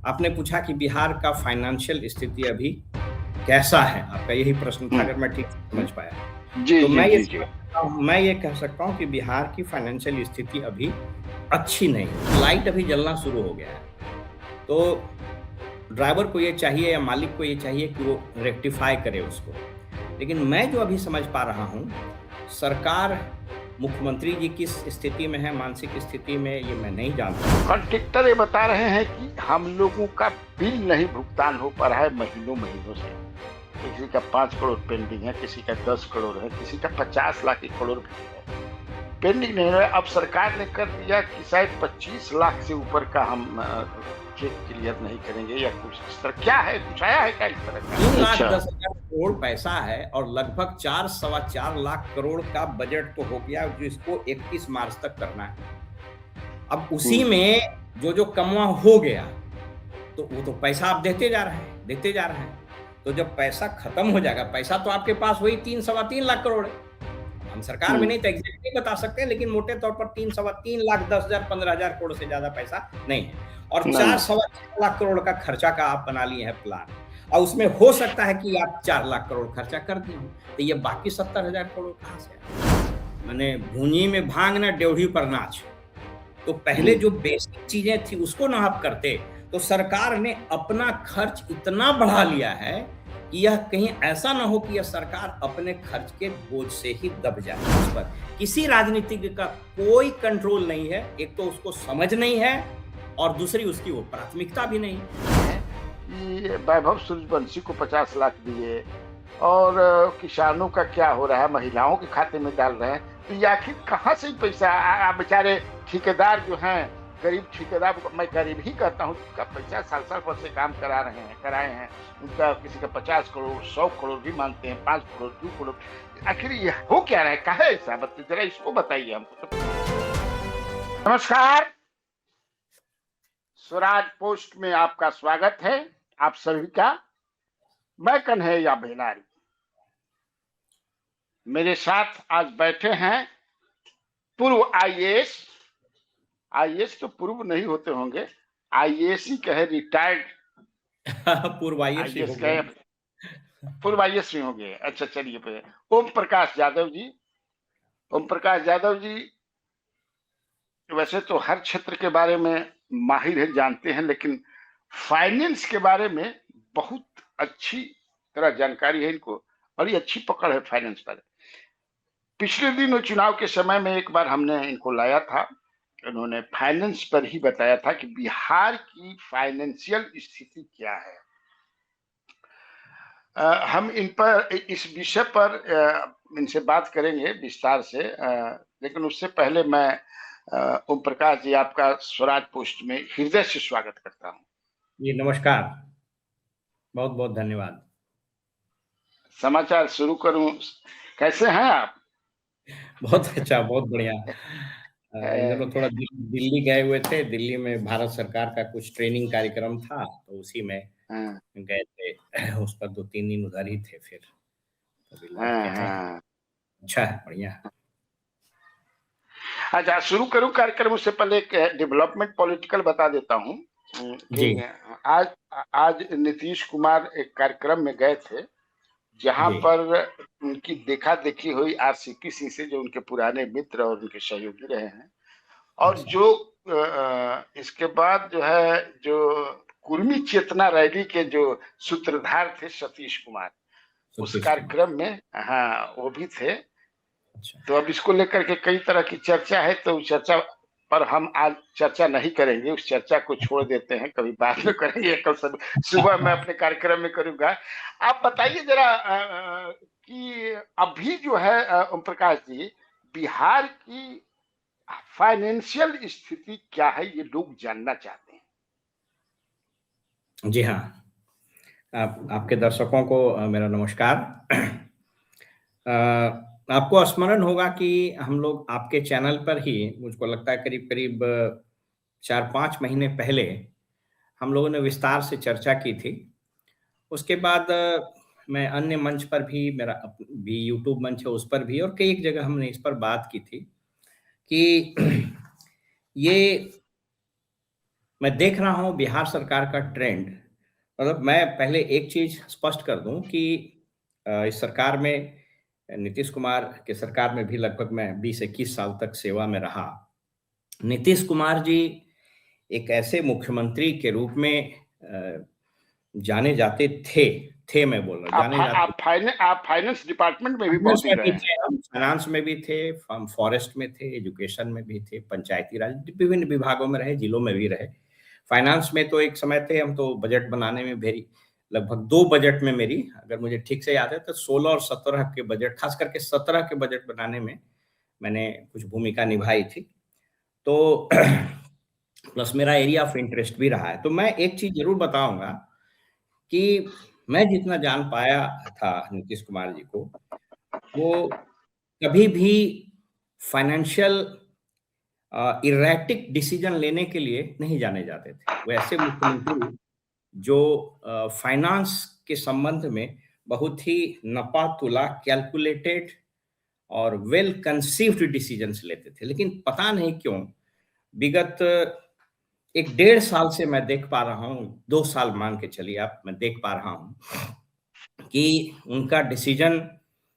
आपने पूछा कि बिहार का फाइनेंशियल स्थिति अभी कैसा है? आपका यही प्रश्न था, अगर मैं ठीक से समझ पाया। जी तो जी जी जी मैं ये कह सकता हूँ कि बिहार की फाइनेंशियल स्थिति अभी अच्छी नहीं है। लाइट अभी जलना शुरू हो गया है। तो ड्राइवर को ये चाहिए या मालिक को ये चाहिए कि वो रेक्टिफ़ाई करे उसको। लेकिन मैं जो अभी समझ पा रहा हूँ, सरकार, मुख्यमंत्री जी किस स्थिति में है, मानसिक स्थिति में, ये मैं नहीं जानता। कॉन्ट्रैक्टर ये बता रहे हैं कि हम लोगों का बिल नहीं भुगतान हो पा रहा है महीनों महीनों से। किसी का 5 करोड़ पेंडिंग है, किसी का 10 करोड़ है, किसी का 50 लाख 1 करोड़ भी है, पेंडिंग नहीं है। अब सरकार ने कर दिया कि शायद 25 लाख से ऊपर का हम चेक क्लियर नहीं करेंगे या कुछ इस तरह। क्या है, कुछ आया है क्या इस तरह का? 3,10,000 करोड़ पैसा है और लगभग 4 सवा 4 लाख करोड़ का बजट तो हो गया, जिसको 31 मार्च तक करना है। अब उसी में जो कमवा हो गया, तो वो तो पैसा आप देते जा रहे हैं, देते जा रहे हैं। तो जब पैसा खत्म हो जाएगा, पैसा तो आपके पास वही 3 सवा 3 लाख करोड़ है। हम सरकार में नहीं तो एग्जैक्ट नहीं बता सकते, लेकिन मोटे तौर पर 3 सवा 3 लाख 10,000 15,000 करोड़ से ज्यादा पैसा नहीं है। और 4 सवा 4 लाख करोड़ का खर्चा का आप बना लिए हैं प्लान, और उसमें हो सकता है कि आप 4 लाख करोड़ खर्चा कर दिए हों, तो ये बाकी 70,000 करोड़ कहाँ से आए? माने भूंजी में भांग ना ड्योढ़ी पर नाच। तो पहले जो बेसिक चीजें थी उसको ना आप करते, तो सरकार ने अपना खर्च इतना बढ़ा लिया है कि यह कहीं ऐसा ना हो कि यह सरकार अपने खर्च के बोझ से ही दब जाए। इस पर किसी राजनीतिज्ञ का कोई कंट्रोल नहीं है। एक तो उसको समझ नहीं है और दूसरी उसकी वो प्राथमिकता भी नहीं है। कि वैभव सूर्यवंशी को 50 लाख दिए और किसानों का क्या हो रहा है, महिलाओं के खाते में डाल रहे हैं, तो ये आखिर कहाँ से पैसा? बेचारे ठेकेदार जो हैं, गरीब ठेकेदार, मैं गरीब ही कहता हूँ, जिसका पैसा साल साल पर से काम कराए हैं, उनका किसी का 50 करोड़ 100 करोड़ भी मांगते हैं, 5 करोड़ 2 करोड़। आखिर ये हो क्या रहा है, कहा है ऐसा? जरा इसको बताइए हमको। नमस्कार, स्वराज पोस्ट में आपका स्वागत है, आप सभी का। मैं कन्हैया भेलारी, मेरे साथ आज बैठे हैं पूर्व आईएएस, आईएएस तो पूर्व नहीं होते होंगे, आईएएस ही कहे, रिटायर्ड पूर्व आईएएस कहे, पूर्व आईएएस ही होंगे। अच्छा चलिए, ओम प्रकाश यादव जी। ओम प्रकाश यादव जी वैसे तो हर क्षेत्र के बारे में माहिर है, जानते हैं, लेकिन फाइनेंस के बारे में बहुत अच्छी तरह जानकारी है इनको, और ये अच्छी पकड़ है फाइनेंस पर। पिछले दिनों चुनाव के समय में एक बार हमने इनको लाया था, उन्होंने फाइनेंस पर ही बताया था कि बिहार की फाइनेंशियल स्थिति क्या है। हम इन पर, इस विषय पर इनसे बात करेंगे विस्तार से, लेकिन उससे पहले मैं ओम प्रकाश जी, आपका स्वराज पोस्ट में हृदय से स्वागत करता हूँ। जी नमस्कार, बहुत बहुत धन्यवाद। समाचार शुरू करूं, कैसे हैं आप? बहुत अच्छा, बहुत बढ़िया। इन दोनों थोड़ा दिल्ली गए हुए थे। दिल्ली में भारत सरकार का कुछ ट्रेनिंग कार्यक्रम था, तो उसी में गए थे। उस पर 2-3 दिन उधर ही थे, फिर अभी लौट के आए हैं। अच्छा है, बढ़िया है। अच्छा, शुरू करूं कार्यक्रम, उससे पहले एक डेवलपमेंट पॉलिटिकल बता देता हूं जी। कि आज नीतीश कुमार एक कार्यक्रम में गए थे, जहां जी। पर उनकी देखा देखी हुई आरसीपी सिंह से, जो उनके पुराने मित्र और उनके सहयोगी रहे हैं, और अच्छा। जो इसके बाद जो है, जो कुर्मी चेतना रैली के जो सूत्रधार थे सतीश कुमार, उस सतीश कुमार। कार्यक्रम में, हाँ, वो भी थे। अच्छा। तो अब इसको लेकर के कई तरह की चर्चा है, तो उस चर्चा पर हम आज चर्चा नहीं करेंगे, उस चर्चा को छोड़ देते हैं, कभी बाद में करेंगे, कल सुबह मैं अपने कार्यक्रम में करूंगा। आप बताइए जरा कि अभी जो है ओम प्रकाश जी, बिहार की फाइनेंशियल स्थिति क्या है, ये लोग जानना चाहते हैं। जी हाँ, आपके दर्शकों को मेरा नमस्कार। आपको स्मरण होगा कि हम लोग आपके चैनल पर ही, मुझको लगता है करीब-करीब 4-5 महीने पहले हम लोगों ने विस्तार से चर्चा की थी। उसके बाद मैं अन्य मंच पर भी, मेरा भी यूट्यूब मंच है, उस पर भी, और कई एक जगह हमने इस पर बात की थी कि ये मैं देख रहा हूँ बिहार सरकार का ट्रेंड। मतलब मैं पहले एक चीज स्पष्ट कर दूं कि इस सरकार में नीतीश कुमार के सरकार में भी लगभग मैं 20-21 साल तक सेवा में रहा। नीतीश कुमार जी एक ऐसे मुख्यमंत्री के रूप में जाने जाते थे मैं बोल रहा हूँ, जाने जाते। आप फाइनेंस डिपार्टमेंट में भी फाइनेंस बहुत दिन में भी रहे हैं। थे हम, फाइनेंस में भी थे, हम फॉरेस्ट में थे, एजुकेशन में भी थे, पंचायती राज विभिन्न विभागों में रहे, जिलों में भी रहे। फाइनेंस में तो एक समय थे हम, तो बजट बनाने में मेरी लगभग 2 बजट में मेरी, अगर मुझे ठीक से याद है तो 16 और 17 के बजट, खास करके 17 के बजट बनाने में मैंने कुछ भूमिका निभाई थी। तो प्लस मेरा एरिया ऑफ इंटरेस्ट भी रहा है। तो मैं एक चीज जरूर बताऊंगा कि मैं जितना जान पाया था नीतीश कुमार जी को, वो कभी भी फाइनेंशियल इरेटिक डिसीजन लेने के लिए नहीं जाने जाते थे। वो ऐसे मुख्यमंत्री जो फाइनेंस के संबंध में बहुत ही नपा-तुला, कैलकुलेटेड और वेल कंसीव्ड डिसीजंस लेते थे। लेकिन पता नहीं क्यों विगत 1 डेढ़ साल से मैं देख पा रहा हूँ, 2 साल मान के चलिए आप, मैं देख पा रहा हूँ कि उनका डिसीजन,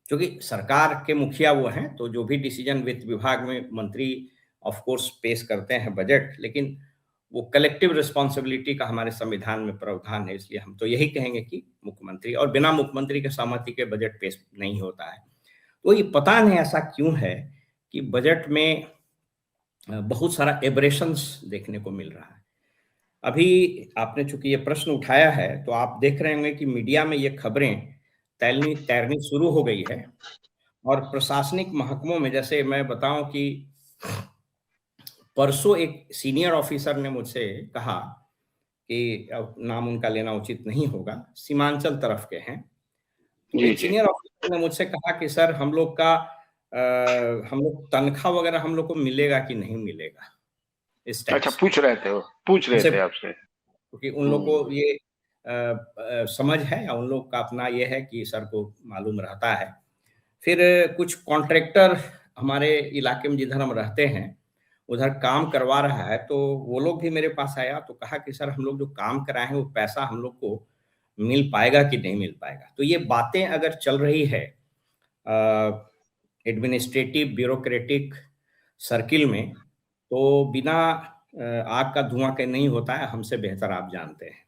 क्योंकि सरकार के मुखिया वो हैं, तो जो भी डिसीजन वित्त विभाग में मंत्री ऑफ कोर्स पेश करते हैं बजट, लेकिन वो कलेक्टिव रिस्पॉन्सिबिलिटी का हमारे संविधान में प्रावधान है। इसलिए हम तो यही कहेंगे कि मुख्यमंत्री, और बिना मुख्यमंत्री के सहमति के बजट पेश नहीं होता है। तो ये पता नहीं ऐसा क्यों है कि बजट में बहुत सारा एब्रेशंस देखने को मिल रहा है। अभी आपने चूंकि ये प्रश्न उठाया है, तो आप देख रहे होंगे कि मीडिया में ये खबरें तैरनी तैरनी शुरू हो गई है। और प्रशासनिक महकमों में, जैसे मैं बताऊं कि परसों एक सीनियर ऑफिसर ने मुझसे कहा कि अब नाम उनका लेना उचित नहीं होगा, सीमांचल तरफ के हैं। तो जी एक जी। सीनियर ऑफिसर ने मुझसे कहा कि सर हम लोग तनख्वाह वगैरह हम लोग को मिलेगा कि नहीं मिलेगा इस अच्छा, टैक्स में। पूछ रहे उनसे, थे आपसे। क्योंकि उन लोग को ये समझ है, या उन लोग का अपना ये है कि सर को मालूम रहता है। फिर कुछ कॉन्ट्रैक्टर हमारे इलाके में जिधर हम रहते हैं उधर काम करवा रहा है, तो वो लोग भी मेरे पास आया तो कहा कि सर हम लोग जो काम कराए हैं वो पैसा हम लोग को मिल पाएगा कि नहीं मिल पाएगा। तो ये बातें अगर चल रही है एडमिनिस्ट्रेटिव ब्यूरोक्रेटिक सर्किल में, तो बिना आग का धुआं के नहीं होता है, हमसे बेहतर आप जानते हैं।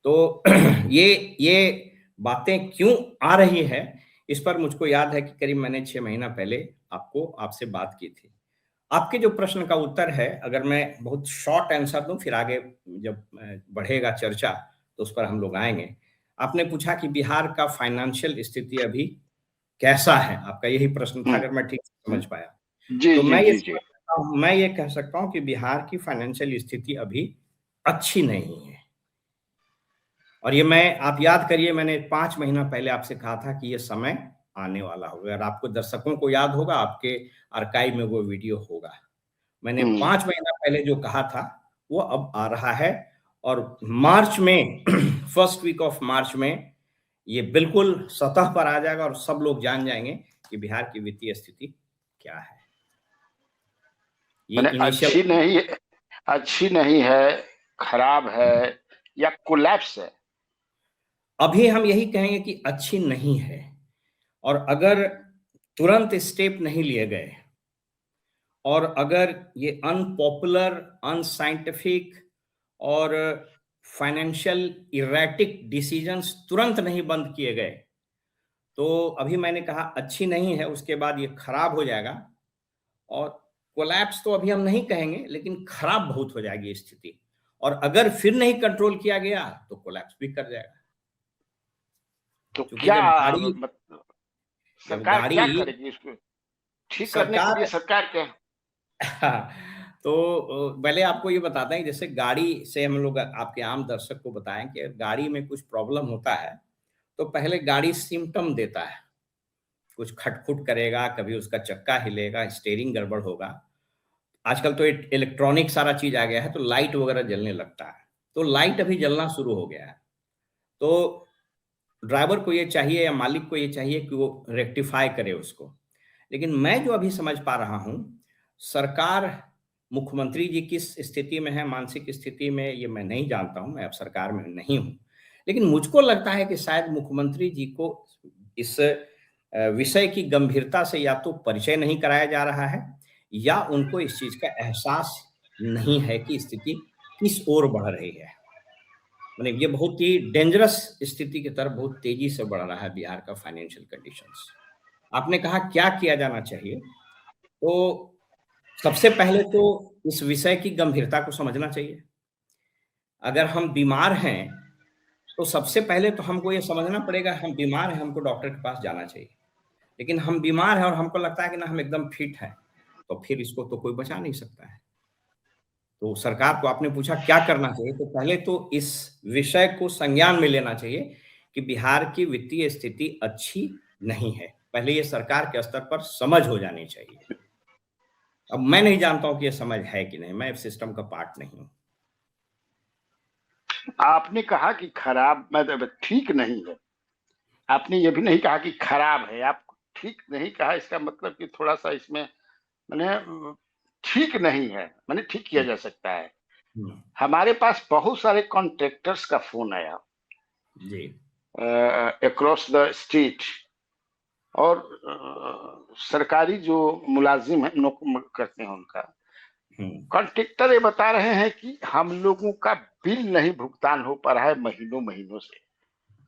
तो ये बातें क्यों आ रही है, इस पर मुझको याद है कि करीब मैंने 6 महीना पहले आपसे बात की थी। आपके जो प्रश्न का उत्तर है, अगर मैं बहुत शॉर्ट आंसर दूं, फिर आगे जब बढ़ेगा चर्चा तो उस पर हम लोग आएंगे। आपने पूछा कि बिहार का फाइनेंशियल स्थिति अभी कैसा है, आपका यही प्रश्न था, अगर मैं ठीक से समझ पाया। जी तो जी जी जी। मैं ये कह सकता हूँ कि बिहार की फाइनेंशियल स्थिति अभी अच्छी नहीं है। और ये मैं, आप याद करिए, मैंने 5 महीना पहले आपसे कहा था कि ये समय आने वाला होगा। अगर आपको दर्शकों को याद होगा, आपके आर्काइव में वो वीडियो होगा। मैंने हम्म। 5 महीना पहले जो कहा था वो अब आ रहा है। और मार्च में फर्स्ट वीक ऑफ मार्च में ये बिल्कुल सतह पर आ जाएगा और सब लोग जान जाएंगे कि बिहार की वित्तीय स्थिति क्या है। ये मैंने इनिशियल, अच्छी नहीं है, खराब है, या कोलैप्स है? अभी हम यही कहेंगे कि अच्छी नहीं है। और अगर तुरंत स्टेप नहीं लिए गए, और अगर ये अनपॉपुलर, अनसाइंटिफिक और फाइनेंशियल इरेटिक डिसीजंस तुरंत नहीं बंद किए गए, तो अभी मैंने कहा अच्छी नहीं है, उसके बाद ये खराब हो जाएगा। और कोलैप्स तो अभी हम नहीं कहेंगे, लेकिन खराब बहुत हो जाएगी स्थिति। और अगर फिर नहीं कंट्रोल किया गया तो कोलैप्स भी कर जाएगा। तो क्योंकि क्या, जब गाड़ी मतलब जब सरकार गाड़ी क्या करेगी इसको ठीक करने के सरकार लिए? सरकार क्या? तो पहले आपको ये बताते हैं कि जैसे गाड़ी से हम लोग आपके आम दर्शक को बताएं कि गाड़ी में कुछ प्रॉब्लम होता है, तो पहले गाड़ी सिम्टम देता है, कुछ खटखुट करेगा, कभी उसका चक्का हिलेगा, स्टीयरिंग गड़बड़ होगा। आजकल तो इलेक्ट्रॉनिक सारा चीज आ गया है, तो लाइट वगैरह जलने लगता है। तो लाइट अभी जलना शुरू हो गया है। तो ड्राइवर को ये चाहिए या मालिक को ये चाहिए कि वो रेक्टिफाई करे उसको। लेकिन मैं जो अभी समझ पा रहा हूँ, सरकार मुख्यमंत्री जी किस स्थिति में है, मानसिक स्थिति में, ये मैं नहीं जानता हूँ, मैं अब सरकार में नहीं हूँ। लेकिन मुझको लगता है कि शायद मुख्यमंत्री जी को इस विषय की गंभीरता से या तो परिचय नहीं कराया जा रहा है, या उनको इस चीज़ का एहसास नहीं है कि स्थिति किस ओर बढ़ रही है। माने ये बहुत ही डेंजरस स्थिति की तरफ बहुत तेज़ी से बढ़ रहा है बिहार का फाइनेंशियल कंडीशंस। आपने कहा क्या किया जाना चाहिए? तो सबसे पहले तो इस विषय की गंभीरता को समझना चाहिए। अगर हम बीमार हैं, तो सबसे पहले तो हमको ये समझना पड़ेगा हम बीमार हैं, हमको डॉक्टर के पास जाना चाहिए। लेकिन हम बीमार हैं और हमको लगता है कि ना हम एकदम फिट हैं, तो फिर इसको तो कोई बचा नहीं सकता है। तो सरकार को आपने पूछा क्या करना चाहिए, तो पहले तो इस विषय को संज्ञान में लेना चाहिए कि बिहार की वित्तीय स्थिति अच्छी नहीं है। पहले ये सरकार के स्तर पर समझ हो जानी चाहिए। अब मैं नहीं जानता हूँ कि ये समझ है कि नहीं, मैं सिस्टम का पार्ट नहीं हूँ। आपने कहा कि खराब मतलब ठीक नहीं है, आपने ये भी नहीं कहा कि खराब है, आप ठीक नहीं कहा, इसका मतलब कि थोड़ा-सा इसमें माने ठीक नहीं है, माने ठीक किया हुँ, जा सकता है। हुँ, हमारे पास बहुत सारे कॉन्ट्रैक्टर्स का फ़ोन आया जी। अक्रॉस द स्टेट, और सरकारी जो मुलाज़िम हैं करते हैं उनका, हुँ, कॉन्ट्रैक्टर ये बता रहे हैं कि हम लोगों का बिल नहीं भुगतान हो पा रहा है महीनों-महीनों से।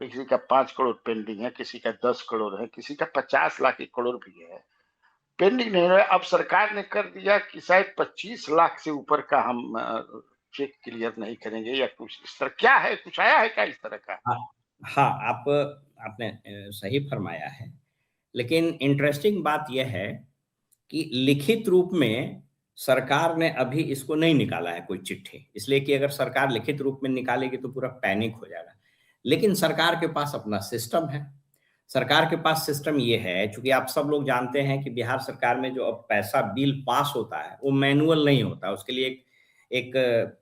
किसी का 5 करोड़ पेंडिंग है, किसी का 10 करोड़ है, किसी का 50 लाख 1 करोड़ भी है। पेंडिंग नहीं है। अब सरकार ने कर दिया कि शायद 25 लाख से ऊपर का हम चेक क्लियर नहीं करेंगे या कुछ इस तरह। क्या है, कुछ आया है क्या इस तरह का? हाँ, हाँ, आपने सही फरमाया है। लेकिन इंटरेस्टिंग बात ये है कि लिखित रूप में सरकार ने अभी इसको नहीं निकाला है कोई चिट्ठी, इसलिए कि अगर सरकार लिखित रूप में निकालेगी तो पूरा पैनिक हो जाएगा। लेकिन सरकार के पास अपना सिस्टम है। सरकार के पास सिस्टम ये है, चूँकि आप सब लोग जानते हैं कि बिहार सरकार में जो अब पैसा बिल पास होता है, वो मैनुअल नहीं होता। उसके लिए एक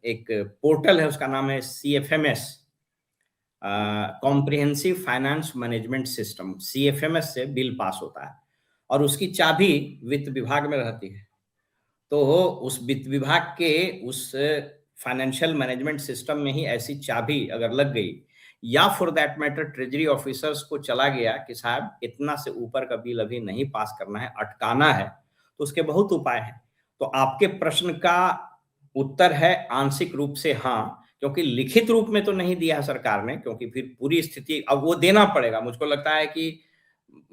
एक पोर्टल है, उसका नाम है CFMS, comprehensive finance management system, CFMS से बिल पास होता है और उसकी चाबी वित्त विभाग में रहती है। तो उस वित्त विभाग के उस फाइनेंशियल मैनेजमेंट सिस्टम में ही ऐसी चाबी अगर लग गई, या for that matter treasury officers को चला गया कि साहब इतना से ऊपर का बिल अभी नहीं पास करना है, अटकाना है, तो उसके बहुत उपाय हैं। तो आपके प्रश्न का उत्तर है आंशिक रूप से हाँ, क्योंकि लिखित रूप में तो नहीं दिया है सरकार ने, क्योंकि फिर पूरी स्थिति अब वो देना पड़ेगा। मुझको लगता है कि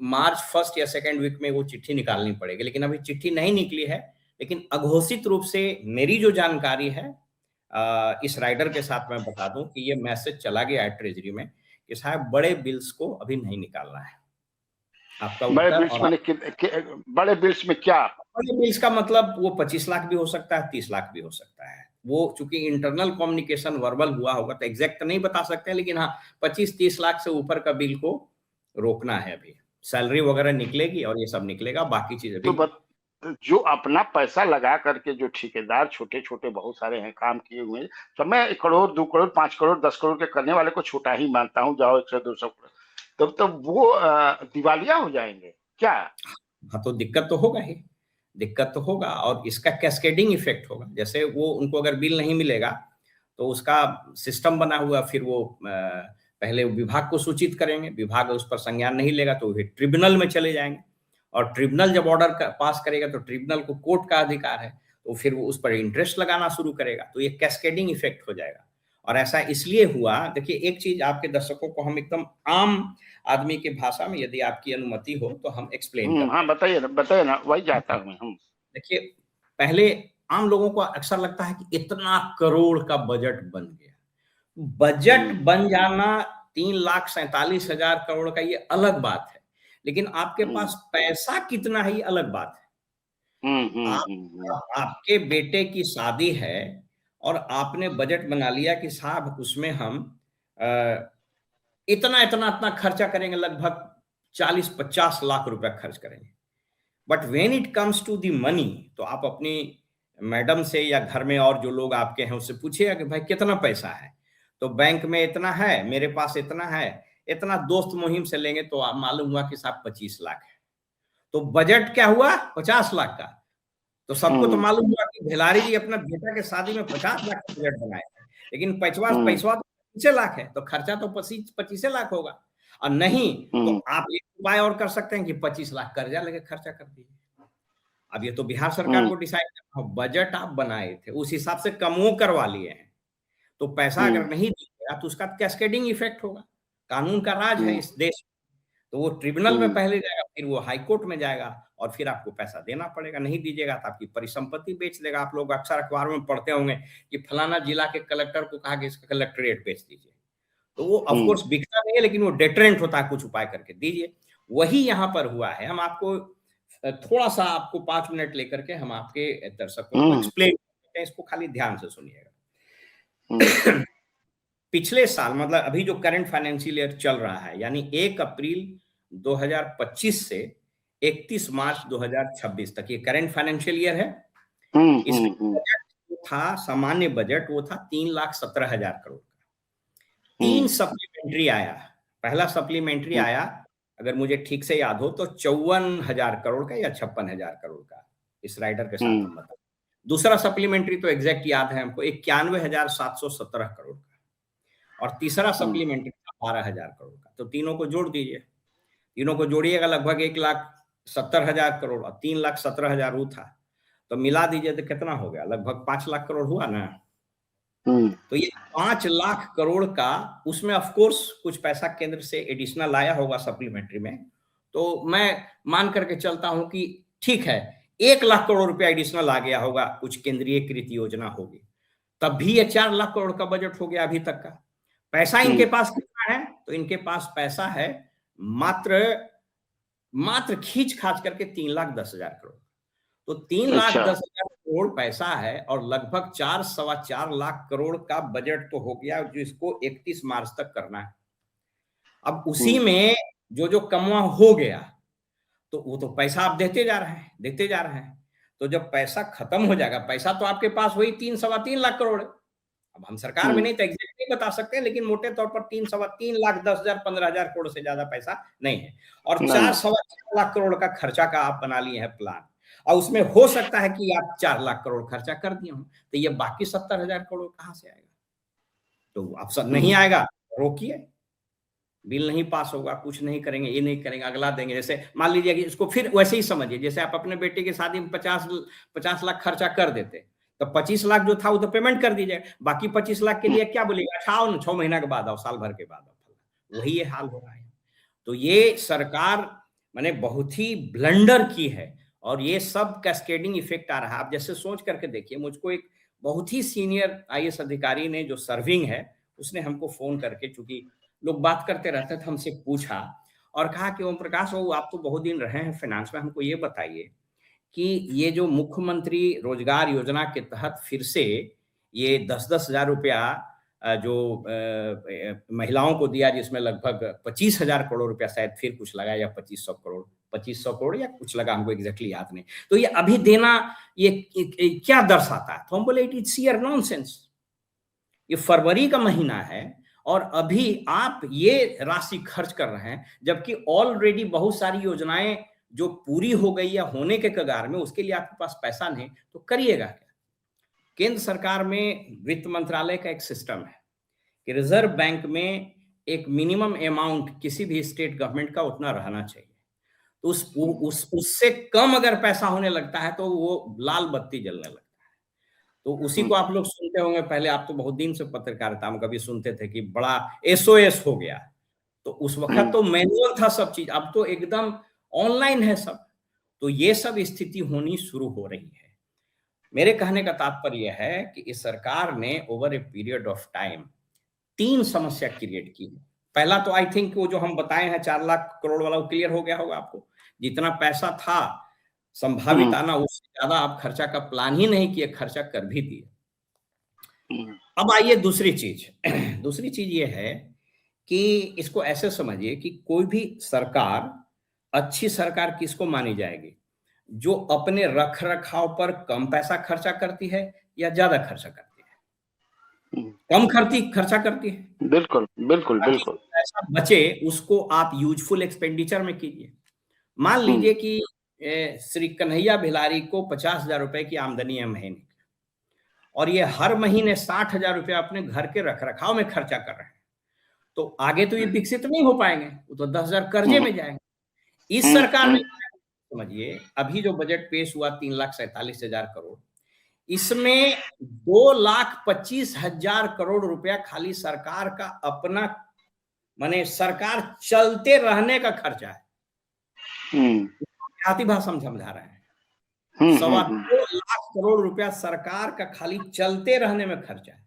मार्च फर्स्ट या सेकंड वीक में वो चिट्ठी निकालनी पड़ेगी, लेकिन अभी चिट्ठी नहीं निकली है। लेकिन अघोषित रूप से मेरी जो जानकारी है, इस राइडर के साथ मैं बता दूं कि ये मैसेज चला गया है ट्रेजरी में कि साहब बड़े बिल्स को अभी नहीं निकालना है। आपका बड़े उत्तर बिल्स और माने बड़े बिल्स में क्या? बड़े बिल्स का मतलब वो 25 लाख भी हो सकता है, 30 लाख भी हो सकता है। वो चूंकि इंटरनल कम्युनिकेशन वर्बल हुआ होगा तो एग्जैक्ट नहीं बता सकते हैं, लेकिन हाँ 25-30 लाख से ऊपर का बिल को रोकना है अभी। सैलरी वगैरह निकलेगी और ये सब निकलेगा, बाकी चीजें तो भी। जो अपना पैसा लगा करके जो ठेकेदार छोटे-छोटे बहुत सारे हैं काम किए हुए, तो मैं 1 करोड़, 2 करोड़, 5 करोड़, 10 करोड़ के करने वाले को छोटा ही मानता हूँ, जाओ 100-200 करोड़। तब वो दिवालिया हो जाएँगे, क्या? हाँ, तो दिक्कत तो होगा ही, दिक्कत तो होगा और इसका कैस्केडिंग इफ़ेक्ट होगा। जैसे वो उनको अगर बिल नहीं मिलेगा, तो उसका सिस्टम बना हुआ फिर वो पहले विभाग को सूचित करेंगे, विभाग उस पर संज्ञान नहीं लेगा तो फिर ट्रिब्यूनल में चले जाएँगे और ट्रिब्यूनल जब ऑर्डर पास करेगा तो ट्रिब्यूनल को कोर्ट का अधिकार है, तो फिर वो उस पर इंटरेस्ट लगाना शुरू करेगा, तो ये कैस्केडिंग इफ़ेक्ट हो जाएगा। और ऐसा इसलिए हुआ, देखिए एक चीज़ आपके दर्शकों को हम एकदम आम आदमी की भाषा में यदि आपकी अनुमति हो तो हम एक्सप्लेन करते हाँ, हैं। बताइए ना, वही चाहता हूँ मैं। देखिए, पहले आम लोगों को अक्सर लगता है कि इतना करोड़ का बजट बन गया। बजट हुँ, बन जाना 3,47,000 करोड़ का ये अलग बात है। लेकिन आपके हुँ, पास पैसा कितना है ये अलग बात है। हुँ, हुँ, आप हुँ, हुँ, आपके बेटे की शादी है और आपने बजट बना लिया कि साहब उसमें हम अ, इतना खर्चा करेंगे, लगभग 40-50 लाख रुपया खर्च करेंगे। But when it comes to the money, तो आप अपनी मैडम से या घर में और जो लोग आपके हैं उससे पूछिएगा कि भाई कितना पैसा है, तो बैंक में इतना है, मेरे पास इतना है, इतना दोस्त मुहिम से लेंगे तो मालूम हुआ कि साहब 25 लाख है। तो बजट क्या हुआ 50 लाख का। तो सबको तो हुँ, मालूम हुआ कि भिलारी जी अपना बेटा के शादी में 50 लाख का बजट बनाए थे, लेकिन पैसवा पैसवा तो 25 लाख है, तो खर्चा तो 25 लाख होगा। और नहीं तो आप एक उपाय और कर सकते हैं कि 25 लाख कर्जा लेके खर्चा कर दीजिए। अब ये तो बिहार सरकार को डिसाइड करना हो, बजट आप बनाए थे उस हिसाब से कमो करवा लिए हैं, तो पैसा अगर नहीं दीजिएगा तो उसका कैस्केडिंग इफेक्ट होगा। कानून का राज है इस देश में, तो वो ट्रिब्यूनल में पहले जाएगा, फिर वो हाई कोर्ट में जाएगा, और फिर आपको पैसा देना पड़ेगा। नहीं दीजिएगा तो आपकी परिसंपत्ति बेच देगा। आप लोग अक्सर अखबार में पढ़ते होंगे कि फलाना जिला के कलेक्टर को कहा कि इसका कलेक्ट्रेट बेच दीजिए, तो वो ऑफ कोर्स बिकता नहीं है, लेकिन वो डेटरेंट होता है, कुछ उपाय करके दीजिए। वही यहाँ पर हुआ है। हम आपको थोड़ा सा आपको 5 मिनट लेकर के हम आपके दर्शकों को एक्सप्लेन करते हैं, इसको खाली ध्यान से सुनिएगा। पिछले साल मतलब अभी जो करंट फाइनेंशियल ईयर चल रहा है, यानी 1 अप्रैल 2025 से 31 मार्च 2026 तक ये करंट फाइनेंशियल ईयर है। इसमें बजट था, सामान्य बजट वो था 3,17,000 करोड़ का। 3 सप्लीमेंट्री आया। पहला सप्लीमेंट्री आया, अगर मुझे ठीक से याद हो तो 54,000 करोड़ का या 56,000 करोड़ का, इस राइडर के साथ हम बता। दूसरा सप्लीमेंट्री तो एग्जैक्ट याद है हमको, 91,717 करोड़ का, और तीसरा सप्लीमेंट्री था 12,000 करोड़ का। तो तीनों को जोड़ दीजिए, तीनों को जोड़िएगा लगभग 1,70,000 करोड़, और 3,17,000 वो था, तो मिला दीजिए तो कितना हो गया, लगभग 5 लाख करोड़ हुआ ना। तो ये 5 लाख करोड़ का, उसमें ऑफ कोर्स कुछ पैसा केंद्र से एडिशनल आया होगा सप्लीमेंट्री में, तो मैं मान करके चलता हूं कि ठीक है 1 लाख करोड़ रुपया एडिशनल आ गया होगा, कुछ केंद्रीय कृत योजना होगी, तब भी ये 4 लाख करोड़ का बजट हो गया अभी तक का। पैसा इनके पास कितना है, तो इनके पास पैसा है मात्र खींच खाच करके 3,10,000 करोड़। तो 3,10,000 करोड़ पैसा है, और लगभग 4-4.25 लाख करोड़ का बजट तो हो गया, जो इसको 31 मार्च तक करना है। अब उसी में जो जो कमवा हो गया, तो वो तो पैसा आप देते जा रहे हैं। तो जब पैसा खत्म हो जाएगा, पैसा तो आपके पास वही 3-3.25 लाख करोड़ है। अब हम सरकार में नहीं तो एग्जैक्ट नहीं बता सकते, लेकिन मोटे तौर पर 3-3.25 लाख 10,000 15,000 करोड़ से ज्यादा पैसा नहीं है, और 4-4.25 लाख करोड़ का खर्चा का आप बना लिए हैं प्लान, और उसमें हो सकता है कि आप 4 लाख करोड़ खर्चा कर दिए हों, तो ये बाकी 70,000 करोड़ कहां से आएगा? तो अब नहीं आएगा, रोकिए, बिल नहीं पास होगा, कुछ नहीं करेंगे, ये नहीं करेंगे, अगला देंगे। जैसे मान लीजिए कि इसको फिर वैसे ही समझिए, जैसे आप अपने बेटे की शादी में 50 लाख खर्चा कर देते, तो 25 लाख जो था वो तो पेमेंट कर दीजिए, बाकी 25 लाख के लिए क्या बोलेगा, अच्छा आओ ना 6 महीना के बाद आओ, साल भर के बाद आओ। वही ये हाल हो रहा है। तो ये सरकार मैंने बहुत ही ब्लंडर की है, और ये सब कैस्केडिंग इफेक्ट आ रहा है। आप जैसे सोच करके देखिए, मुझको एक बहुत ही सीनियर आईएएस अधिकारी ने, जो सर्विंग है, उसने हमको फोन करके, चूंकि लोग बात करते रहते थे, हमसे पूछा और कहा कि ओम प्रकाश बाबू, आप तो बहुत दिन रहे हैं फाइनेंस में, हमको ये बताइए कि ये जो मुख्यमंत्री रोजगार योजना के तहत फिर से ये 10-10 हजार रुपया जो महिलाओं को दिया, जिसमें लगभग 25,000 करोड़ रुपया शायद फिर कुछ लगा, या 2500 करोड़ या कुछ लगा, हमको एग्जैक्टली याद नहीं। तो ये अभी देना, ये क्या दर्शाता है? तो हम बोले इट इज शियर नॉनसेंस। ये फरवरी का महीना है और अभी आप ये राशि खर्च कर रहे हैं, जबकि ऑलरेडी बहुत सारी योजनाएं जो पूरी हो गई या होने के कगार में, उसके लिए आपके पास पैसा नहीं, तो करिएगा क्या? केंद्र सरकार में वित्त मंत्रालय का एक सिस्टम है कि रिजर्व बैंक में एक मिनिमम अमाउंट किसी भी स्टेट गवर्नमेंट का उतना रहना चाहिए। तो उससे कम अगर पैसा होने लगता है तो वो लाल बत्ती जलने लगता है। तो उसी को आप लोग सुनते होंगे, पहले आप तो बहुत दिन से पत्रकारिता में कभी सुनते थे कि बड़ा एसओएस हो गया, तो उस वक्त तो मैनुअल था सब चीज, अब तो एकदम ऑनलाइन है सब। तो ये सब स्थिति होनी शुरू हो रही है। मेरे कहने का तात्पर्य है कि इस सरकार ने over a period of time 3 समस्या क्रिएट की है। पहला तो आई थिंक वो जो हम बताए हैं 4 लाख करोड़ वाला, वो क्लियर हो गया होगा आपको। जितना पैसा था संभावित आना, उससे ज्यादा आप खर्चा का प्लान ही नहीं किए, खर्चा कर भी दिए। अब आइए दूसरी चीज ये है कि इसको ऐसे समझिए कि कोई भी सरकार, अच्छी सरकार किसको मानी जाएगी? जो अपने रख रखाव पर कम पैसा खर्चा करती है या ज्यादा खर्चा करती है? कम खर्चा करती है। बिल्कुल बिल्कुल बिल्कुल। पैसा बचे उसको आप यूजफुल एक्सपेंडिचर में कीजिए। मान लीजिए कि श्री कन्हैया भिलारी को 50,000 रुपए की आमदनी है महीने, और ये हर महीने 60,000 रुपया अपने घर के रख रखाव में खर्चा कर रहे हैं, तो आगे तो ये विकसित नहीं हो पाएंगे, वो तो 10,000 कर्जे में जाएंगे। इस सरकार ने, समझिए, अभी जो बजट पेश हुआ 3,47,000 करोड़, इसमें 2,25,000 करोड़ रुपया खाली सरकार का अपना, माने सरकार चलते रहने का खर्चा है। देहाती भाषा में समझा रहे हैं, 2.25 करोड़ रुपया सरकार का खाली चलते रहने में खर्चा है।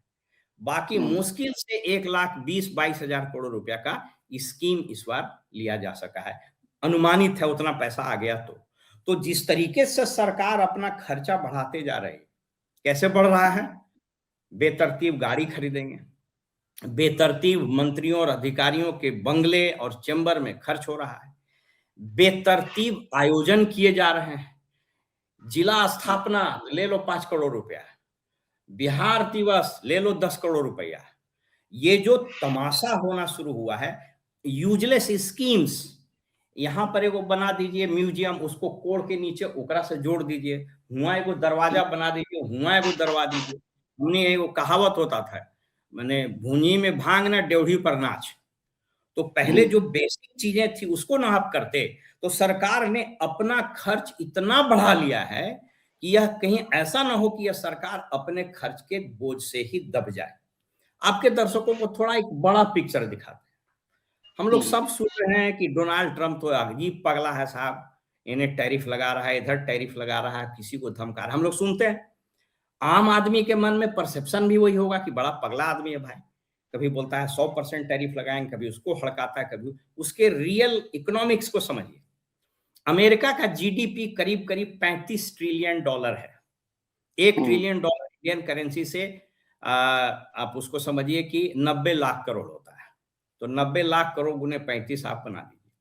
बाकी मुश्किल से 1,20,22,000 करोड़ रुपया का स्कीम इस बार लिया जा सका है, अनुमानित है उतना पैसा आ गया। तो जिस तरीके से सरकार अपना खर्चा बढ़ाते जा रही है, कैसे बढ़ रहा है? बेतरतीब गाड़ी खरीदेंगे, बेतरतीब मंत्रियों और अधिकारियों के बंगले और चैम्बर में खर्च हो रहा है, बेतरतीब आयोजन किए जा रहे हैं, जिला स्थापना ले लो 5 करोड़ रुपया, बिहार दिवस ले लो 10 करोड़ रुपया। ये जो तमाशा होना शुरू हुआ है, यूजलेस स्कीम्स, यहां पर एगो बना दीजिए म्यूजियम, उसको कोड़ के नीचे ओकरा से जोड़ दीजिए, हुआ एगो दरवाजा बना दीजिए, हुआ एगो दरवाजा दीजिए। उन्हें एगो कहावत होता था, मैंने भूंजी में भांग ना ड्योढ़ी पर नाच। तो पहले जो बेसिक चीजें थी उसको ना आप करते, तो सरकार ने अपना खर्च इतना बढ़ा लिया है कि यह कहीं ऐसा ना हो कि यह सरकार अपने खर्च के बोझ से ही दब जाए। आपके दर्शकों को थोड़ा एक बड़ा पिक्चर दिखाते हैं। हम लोग सब सुन रहे हैं कि डोनाल्ड ट्रंप तो अजीब पगला है साहब, इन्हें टैरिफ लगा रहा है, इधर टैरिफ लगा रहा है, किसी को धमका रहा है। हम लोग सुनते हैं, आम आदमी के मन में परसेप्शन भी वही होगा कि बड़ा पगला आदमी है भाई, कभी बोलता है 100% टैरिफ लगाएंगे, कभी उसको हड़काता है, कभी उसके रियल इकोनॉमिक्स को समझिए। अमेरिका का जीडीपी करीब करीब $35 ट्रिलियन है। 1 ट्रिलियन डॉलर इंडियन करेंसी से आप उसको समझिए कि 90 लाख करोड़ होता है, तो 90 लाख करोड़ गुने 35 आप बना दीजिए।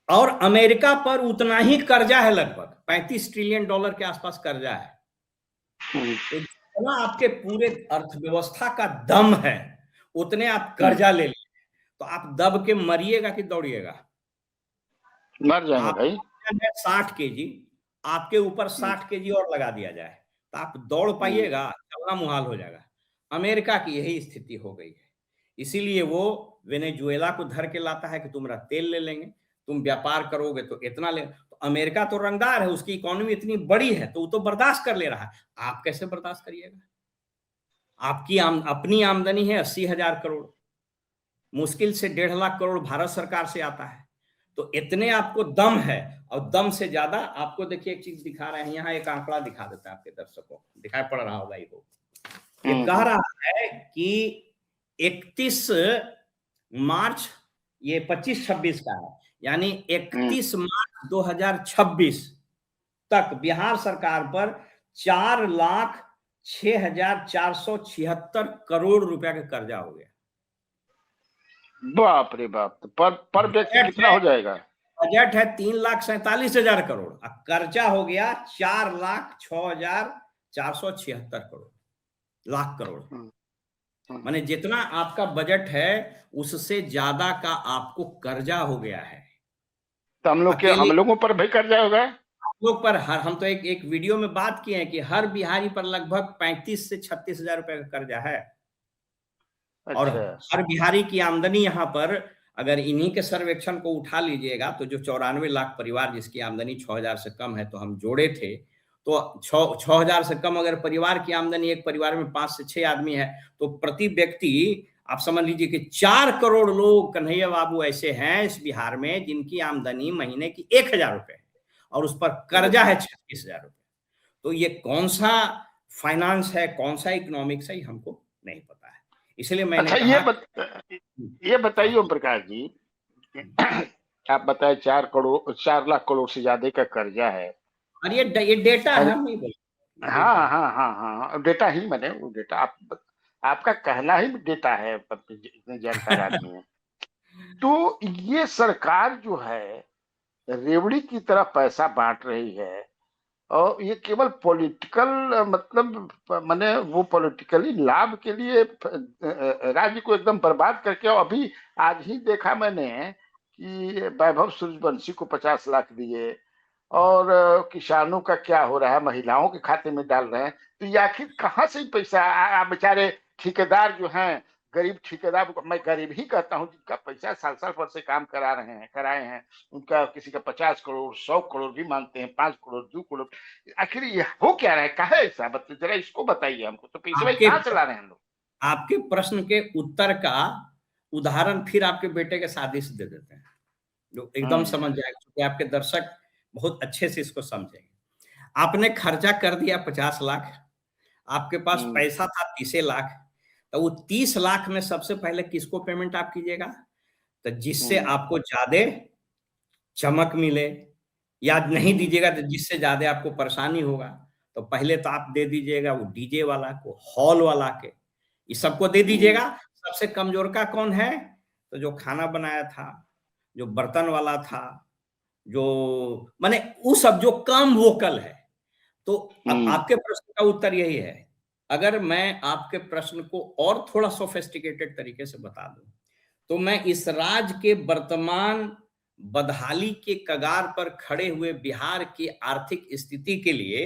और अमेरिका पर उतना ही कर्जा है, लगभग $35 ट्रिलियन के आसपास कर्जा है। तो जितना आपके पूरे अर्थव्यवस्था का दम है, उतने आप कर्जा ले लीजिए, तो आप दब के मरिएगा कि दौड़िएगा? मर जाएंगे भाई। 60 केजी, आपके ऊपर 60 केजी और लगा दिया जाए तो आप दौड़ पाइएगा? चलना मुहाल हो जाएगा। अमेरिका की यही स्थिति हो गई है, इसीलिए वो वेनेजुएला को धर के लाता है कि तुम्हारा तेल ले लेंगे, तुम व्यापार करोगे तो इतना ले। तो अमेरिका तो रंगदार है, उसकी इकोनॉमी इतनी बड़ी है, तो वो तो बर्दाश्त कर ले रहा है। आप कैसे बर्दाश्त करिएगा? आपकी अपनी आमदनी है 80,000 करोड़, मुश्किल से 1.5 लाख करोड़ भारत सरकार से आता है, तो इतने आपको दम है। और दम से ज्यादा आपको देखिए एक चीज दिखा रहे हैं, यहाँ एक आंकड़ा दिखा देता है आपके दर्शकों, दिखाई पड़ रहा होगा ये कह रहा है कि 31 मार्च, ये 25-26 का है, यानी 31 मार्च 2026 तक बिहार सरकार पर 4,06,476 करोड़ रुपया का कर्जा हो गया। बाप रे बाप, पर व्यक्ति कितना हो जाएगा? बजट है 3,47,000 करोड़, कर्जा हो गया 4,06,476 करोड़, लाख करोड़। माने जितना आपका बजट है उससे ज्यादा का आपको कर्जा हो गया है। तो हम लोगों पर भी कर्जा होगा? हम लोग पर हम तो एक वीडियो में बात किए हैं कि हर बिहारी पर लगभग 35 से 36,000 रुपए का कर्जा है। अच्छा। और हर बिहारी की आमदनी यहाँ पर अगर इन्हीं के सर्वेक्षण को उठा लीजिएगा तो जो 94 लाख परिवार जिसकी आमदनी 6,000 से कम है, तो हम जोड़े थे, तो 6,000 से कम अगर परिवार की आमदनी, एक परिवार में 5 से 6 आदमी है, तो प्रति व्यक्ति आप समझ लीजिए कि 4 करोड़ लोग कन्हैया बाबू ऐसे हैं इस बिहार में जिनकी आमदनी महीने की 1,000 रुपए है और उस पर कर्जा है 36,000 रुपए। तो ये कौन सा फाइनेंस है, कौन सा इकोनॉमिक्स है, हमको नहीं पता है। इसलिए मैंने अच्छा, ये बताइए ओम प्रकाश जी, आप बताए 4 लाख करोड़ से ज्यादा का कर्जा है, और ये डेटा है, हम नहीं बोल। हाँ, डेटा ही, मैंने वो डेटा आपका कहना ही डेटा है, इतने जानकार आदमी है। तो ये सरकार जो है रेवड़ी की तरह पैसा बांट रही है, और ये केवल पॉलिटिकल, मतलब माने वो पॉलिटिकली लाभ के लिए राज्य को एकदम बर्बाद करके। और अभी आज ही देखा मैंने कि वैभव सूर्यवंशी को 50 लाख दिए, और किसानों का क्या हो रहा है, महिलाओं के खाते में डाल रहे हैं। तो ये आखिर कहाँ से पैसा बेचारे ठेकेदार जो हैं, गरीब ठेकेदार, मैं गरीब ही कहता हूँ, जिनका पैसा साल साल भर से काम कराए हैं, उनका किसी का 50 करोड़ 100 करोड़ भी मांगते हैं, 5 करोड़ 2 करोड़। आखिर ये हो क्या रहा है, कहा ऐसा जरा इसको बताइए हमको, तो पैसे भाई आपके कहाँ चला रहे हैं लोग। आपके प्रश्न के उत्तर का उदाहरण फिर आपके बेटे के शादी से दे देते हैं, जो एकदम हम्म। समझ जाएगा, क्योंकि आपके दर्शक बहुत अच्छे से इसको समझेंगे। आपने खर्चा कर दिया 50 लाख, आपके पास हम्म। पैसा था 30 लाख, तो वो 30 लाख में सबसे पहले किसको पेमेंट आप कीजिएगा? तो जिससे हम्म। आपको ज्यादा चमक मिले, या नहीं हम्म। दीजिएगा तो जिससे ज्यादा आपको परेशानी होगा। तो पहले तो आप दे दीजिएगा वो डीजे वाला को, हॉल वाला के, ये सबको दे हम्म। दीजिएगा। सबसे कमजोर का कौन है? तो जो खाना बनाया था, जो बर्तन वाला था, जो माने वो सब जो कम वोकल है। तो अब हम्म। आपके प्रश्न का उत्तर यही है। अगर मैं आपके प्रश्न को और थोड़ा सोफिस्टिकेटेड तरीके से बता दूं, तो मैं इस राज्य के वर्तमान बदहाली के कगार पर खड़े हुए बिहार की आर्थिक स्थिति के लिए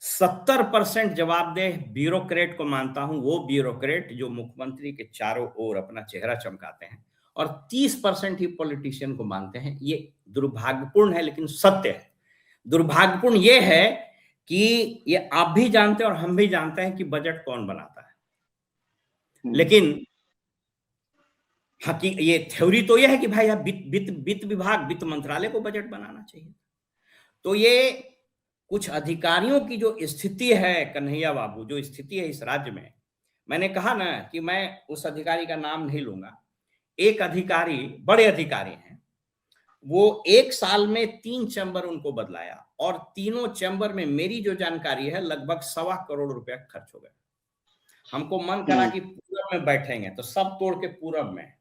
70% जवाबदेह ब्यूरोक्रेट को मानता हूं, वो ब्यूरोक्रेट जो मुख्यमंत्री के चारों ओर अपना चेहरा चमकाते हैं, और 30% ही पॉलिटिशियन को मानते हैं। ये दुर्भाग्यपूर्ण है लेकिन सत्य है। दुर्भाग्यपूर्ण ये है कि ये आप भी जानते हैं और हम भी जानते हैं कि बजट कौन बनाता है, हम्म। लेकिन हकी ये थ्योरी तो ये है कि भाई वित्त वित्त वित्त विभाग, वित्त मंत्रालय को बजट बनाना चाहिए। तो ये कुछ अधिकारियों की जो स्थिति है कन्हैया बाबू, जो स्थिति है इस राज्य में, मैंने कहा ना कि मैं उस अधिकारी का नाम नहीं लूंगा। एक अधिकारी, बड़े अधिकारी हैं, वो 1 साल में 3 चैम्बर उनको बदलाया, और तीनों चैम्बर में मेरी जो जानकारी है लगभग 1.25 करोड़ रुपया खर्च हो गया। हमको मन करा हम्म। कि पूरब में बैठेंगे तो सब तोड़ के पूरब में,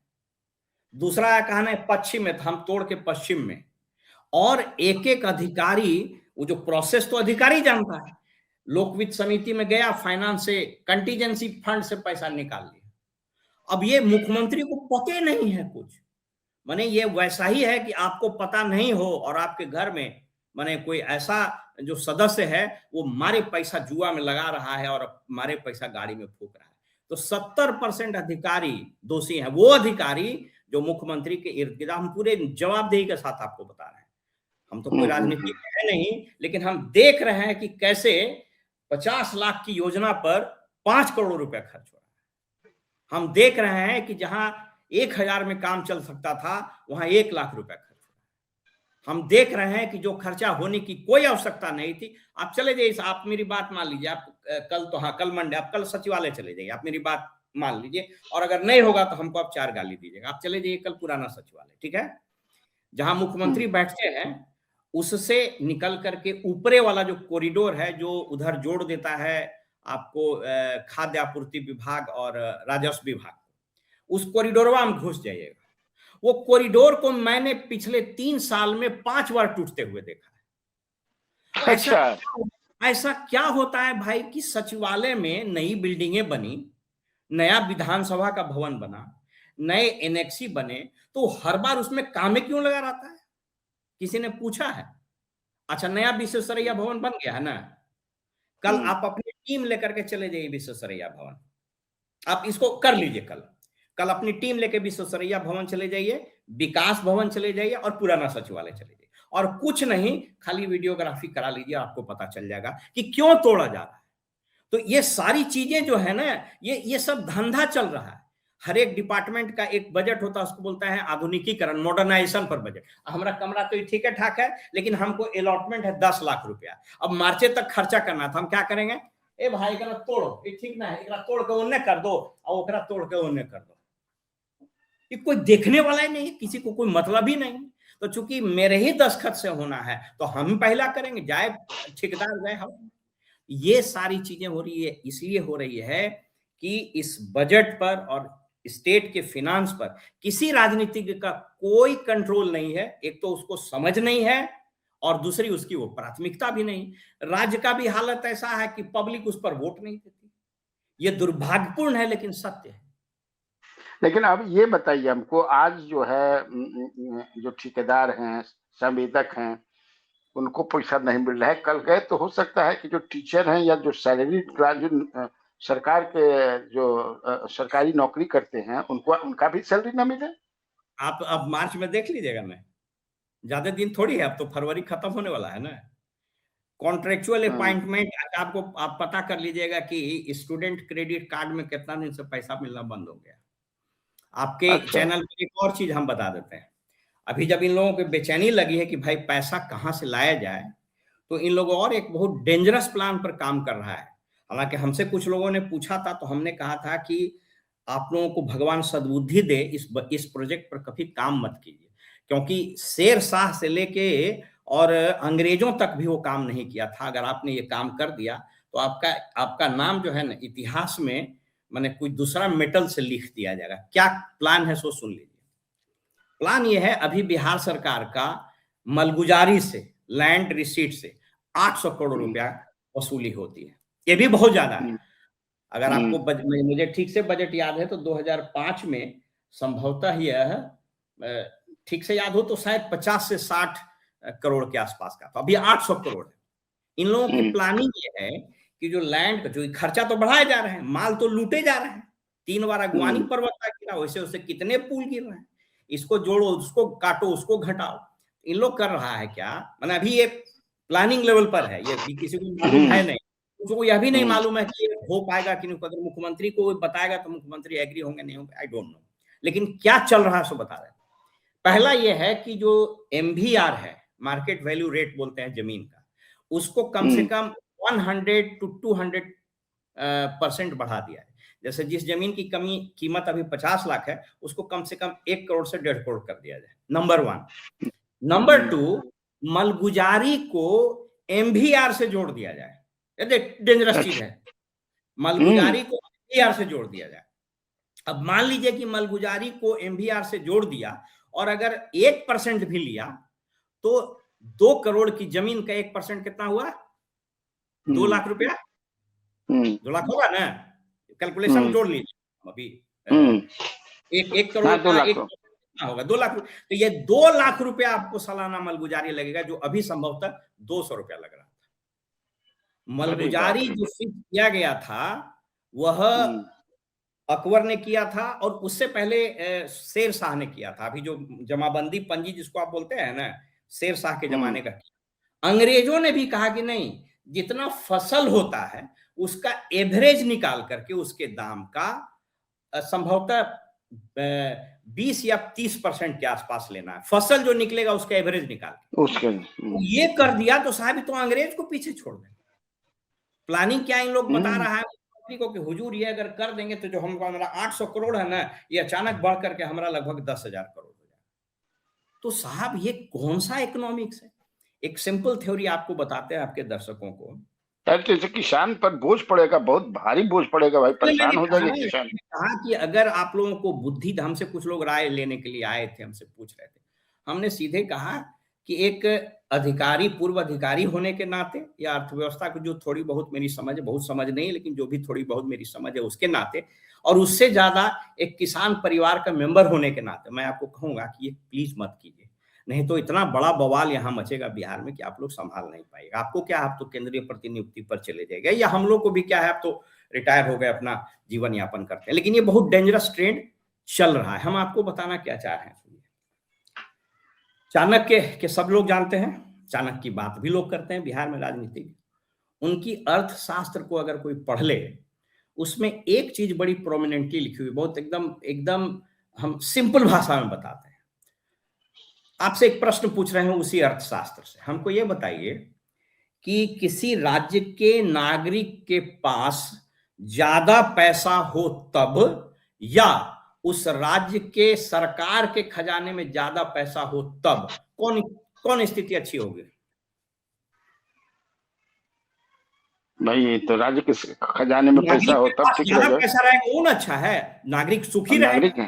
दूसरा कहना है पश्चिम में, तो हम तोड़ के पश्चिम में। और एक एक अधिकारी, वो जो प्रोसेस तो अधिकारी जानता है, लोक वित्त समिति में गया, फाइनेंस से कंटीजेंसी फंड से पैसा निकाल लिया। अब ये मुख्यमंत्री को पते नहीं है कुछ, माने ये वैसा ही है कि आपको पता नहीं हो और आपके घर में माने कोई ऐसा जो सदस्य है वो मारे पैसा जुआ में लगा रहा है और मारे पैसा गाड़ी में फूक रहा है। तो 70% अधिकारी दोषी हैं। वो अधिकारी जो मुख्यमंत्री के इर्द गिर्द, हम पूरे जवाबदेही के साथ आपको बता रहे हैं, हम तो कोई हम्म। राजनीति है नहीं, लेकिन हम देख रहे हैं कि कैसे 50 लाख की योजना पर 5 करोड़ रुपया खर्च हो रहा है। हम देख रहे हैं कि जहां 1,000 में काम चल सकता था वहां 1 लाख रुपया खर्च हो रहा है। हम देख रहे हैं कि जो खर्चा होने की कोई आवश्यकता नहीं थी, आप चले जाइए, आप मेरी बात मान लीजिए, आप कल तो हाँ कल मंडे, आप कल सचिवालय चले जाइए, आप मेरी बात मान लीजिए, और अगर नहीं होगा तो हमको आप 4 गाली दीजिएगा। आप चले जाइए कल पुराना सचिवालय, ठीक है, जहां मुख्यमंत्री बैठते हैं, उससे निकल करके ऊपरे वाला जो कॉरिडोर है जो उधर जोड़ देता है आपको खाद्य आपूर्ति विभाग और राजस्व विभाग, उस कॉरिडोरवा में घुस जाइएगा। वो कॉरिडोर को मैंने पिछले 3 साल में 5 बार टूटते हुए देखा है। अच्छा। ऐसा क्या होता है भाई कि सचिवालय में नई बिल्डिंगें बनी, नया विधानसभा का भवन बना, नए एनेक्सी बने, तो हर बार उसमें कामे क्यों लगा रहता है? किसी ने पूछा है? अच्छा, नया विश्वेश्वरैया भवन बन गया है ना, कल हम्म। आप अपनी टीम लेकर के चले जाइए विश्वेश्वरैया भवन, आप इसको कर लीजिए। कल कल अपनी टीम लेके विश्वेश्वरैया भवन चले जाइए, विकास भवन चले जाइए और पुराना सचिवालय चले जाइए, और कुछ नहीं, खाली वीडियोग्राफी करा लीजिए, आपको पता चल जाएगा कि क्यों तोड़ा जा रहा है। तो ये सारी चीजें जो है ना, ये सब धंधा चल रहा है। हर एक डिपार्टमेंट का एक बजट होता है, उसको बोलता है आधुनिकीकरण, मॉडर्नाइजेशन पर बजट। हमारा कमरा तो ठीक है ठाक है, लेकिन हमको अलॉटमेंट है 10 लाख रुपया, अब मार्चे तक खर्चा करना था, हम क्या करेंगे? ए भाई एकरा तोड़ो, ये ठीक ना है, एकरा तोड़ के ओन्ने कर दो, और ओकरा तोड़ के ओन्ने कर दो। ये कोई देखने वाला ही नहीं, किसी को कोई मतलब ही नहीं। तो चूंकि मेरे ही दस्तखत से होना है तो हम पहला करेंगे, जाए ठेकेदार जाए हम। ये सारी चीजें हो रही है, इसलिए हो रही है कि इस बजट पर और स्टेट के फिनांस पर किसी राजनीतिक का कोई कंट्रोल नहीं है। एक तो उसको समझ नहीं है, और दूसरी उसकी वो प्राथमिकता भी नहीं। राज्य का भी हालत ऐसा है कि पब्लिक उस पर वोट नहीं देती। ये दुर्भाग्यपूर्ण है लेकिन सत्य है। लेकिन अब ये बताइए हमको, आज जो है जो ठेकेदार हैं, संवेदक हैं, उनको पैसा नहीं मिल रहा है। कल गए तो हो सकता है कि जो टीचर हैं या जो सैलरी क्लास जो सरकार के जो सरकारी नौकरी करते हैं उनको उनका भी सैलरी ना मिले। आप अब मार्च में देख लीजिएगा ना, ज्यादा दिन थोड़ी है, अब तो फरवरी खत्म होने वाला है ना। कॉन्ट्रेक्चुअल अपॉइंटमेंट आपको आप पता कर लीजिएगा कि स्टूडेंट क्रेडिट कार्ड में कितना दिन से पैसा मिलना बंद हो गया। आपके अच्छा। चैनल पर एक और चीज हम बता देते हैं। अभी जब इन लोगों को बेचैनी लगी है कि भाई पैसा कहाँ से लाया जाए, तो इन लोगों और एक बहुत डेंजरस प्लान पर काम कर रहा है। हालांकि हमसे कुछ लोगों ने पूछा था, तो हमने कहा था कि आप लोगों को भगवान सद्बुद्धि दे, इस प्रोजेक्ट पर कभी काम मत कीजिए, क्योंकि शेर शाह से लेके और अंग्रेजों तक भी वो काम नहीं किया था। अगर आपने ये काम कर दिया तो आपका आपका नाम जो है ना इतिहास में माने कोई दूसरा मेटल से लिख दिया जाएगा। क्या प्लान है सो सुन लीजिए। प्लान ये है, अभी बिहार सरकार का मलगुजारी से, लैंड रिसीट से 800 करोड़ रुपया वसूली होती है। ये भी बहुत ज्यादा है। अगर आपको मुझे ठीक से बजट याद है तो 2005 में संभवतः यह ठीक से याद हो तो शायद 50 से 60 करोड़ के आसपास का, तो अभी 800 करोड़ है। इन लोगों की प्लानिंग ये है कि जो लैंड का जो खर्चा तो बढ़ाए जा रहे हैं, माल तो लूटे जा रहे हैं। 3 बार अगवानी पर्वत का गिरा, वैसे उससे कितने पुल गिर रहे हैं। इसको जोड़ो, उसको काटो, उसको घटाओ। इन लोग कर रहा है क्या, मैंने अभी ये प्लानिंग लेवल पर है, ये भी किसी को मालूम है नहीं। उसको यह भी नहीं मालूम है कि ये हो पाएगा कि नहीं। अगर मुख्यमंत्री को बताएगा तो मुख्यमंत्री एग्री होंगे नहीं होंगे, आई डोंट नो। लेकिन क्या चल रहा है सो बता रहे हैं। पहला ये है कि जो MVR है, मार्केट वैल्यू रेट बोलते हैं जमीन का, उसको कम से कम 100 to 200% बढ़ा दिया है। जैसे जिस जमीन की कीमत अभी 50 लाख है, उसको कम से कम 1 करोड़ से 1.5 करोड़ कर दिया जाए। नंबर 1। नंबर 2, मलगुजारी को MVR से जोड़ दिया जाए। ये डेंजरस चीज है। मलगुजारी को MVR से जोड़ दिया जाए। अब मान लीजिए कि मलगुजारी को MVR से जोड़ दिया और अगर 1% भी लिया तो 2 करोड़ की जमीन का 1% कितना हुआ? 2 लाख रुपया। 2 लाख होगा ना, कैलकुलेशन जोड़ लीजिए अभी। एक करोड़ का 1 कितना होगा? 2 लाख। तो ये 2 लाख रुपया आपको सालाना मलगुजारी लगेगा, जो अभी संभवतः 200 रुपया लग रहा था। मलगुजारी जो फिक्स किया गया था वह अकबर ने किया था और उससे पहले शेर शाह ने किया था। अभी जो जमाबंदी पंजी जिसको आप बोलते हैं ना, शेर शाह के जमाने का। अंग्रेजों ने भी कहा कि नहीं, जितना फसल होता है उसका एवरेज निकाल करके उसके दाम का संभवतः 20 या 30% के आसपास लेना है। फसल जो निकलेगा उसका एवरेज निकाल के उसके ये कर दिया तो साहब तो अंग्रेज को पीछे छोड़ दें। प्लानिंग क्या इन लोग बता रहा है को कि हुजूर ये अगर कर देंगे तो जो हमको हमारा 800 करोड़ है ना, ये अचानक बढ़ करके हमारा लगभग 10,000 करोड़ हो जाएगा। तो साहब ये कौन सा इकोनॉमिक्स है? एक सिंपल थ्योरी आपको बताते हैं आपके दर्शकों को। जैसे किसान पर बोझ पड़ेगा, बहुत भारी बोझ पड़ेगा भाई, परेशान हो जाएंगे किसान। कहा कि अगर आप लोगों को बुद्धि, हमसे कुछ लोग राय लेने के लिए आए थे, हमसे पूछ रहे थे, हमने सीधे कहा कि एक अधिकारी, पूर्व अधिकारी होने के नाते या अर्थव्यवस्था को जो थोड़ी बहुत मेरी समझ है, बहुत समझ नहीं लेकिन जो भी थोड़ी बहुत मेरी समझ है उसके नाते, और उससे ज्यादा एक किसान परिवार का मेंबर होने के नाते मैं आपको कहूंगा कि ये प्लीज मत कीजिए, नहीं तो इतना बड़ा बवाल यहाँ मचेगा बिहार में कि आप लोग संभाल नहीं पाएगा। आपको क्या, आप तो केंद्रीय प्रतिनियुक्ति पर चले जाएगा, या हम लोग को भी क्या है, आप तो रिटायर हो गए, अपना जीवन यापन करते हैं। लेकिन ये बहुत डेंजरस ट्रेंड चल रहा है। हम आपको बताना क्या चाह रहे हैं। चाणक्य के सब लोग जानते हैं, चाणक्य की बात भी लोग करते हैं बिहार में राजनीति। उनकी अर्थशास्त्र को अगर कोई पढ़ ले, उसमें एक चीज बड़ी प्रोमिनेंटली लिखी हुई, बहुत एकदम हम सिंपल भाषा में बताते हैं। आपसे एक प्रश्न पूछ रहे हैं उसी अर्थशास्त्र से, हमको ये बताइए कि किसी राज्य के नागरिक के पास ज्यादा पैसा हो तब, या उस राज्य के सरकार के खजाने में ज्यादा पैसा हो तब कौन स्थिति अच्छी होगी? भाई तो राज्य के खजाने में पैसा हो तब ठीक रहेगा। पैसा रहेगा वो अच्छा है, नागरिक सुखी रहेगा।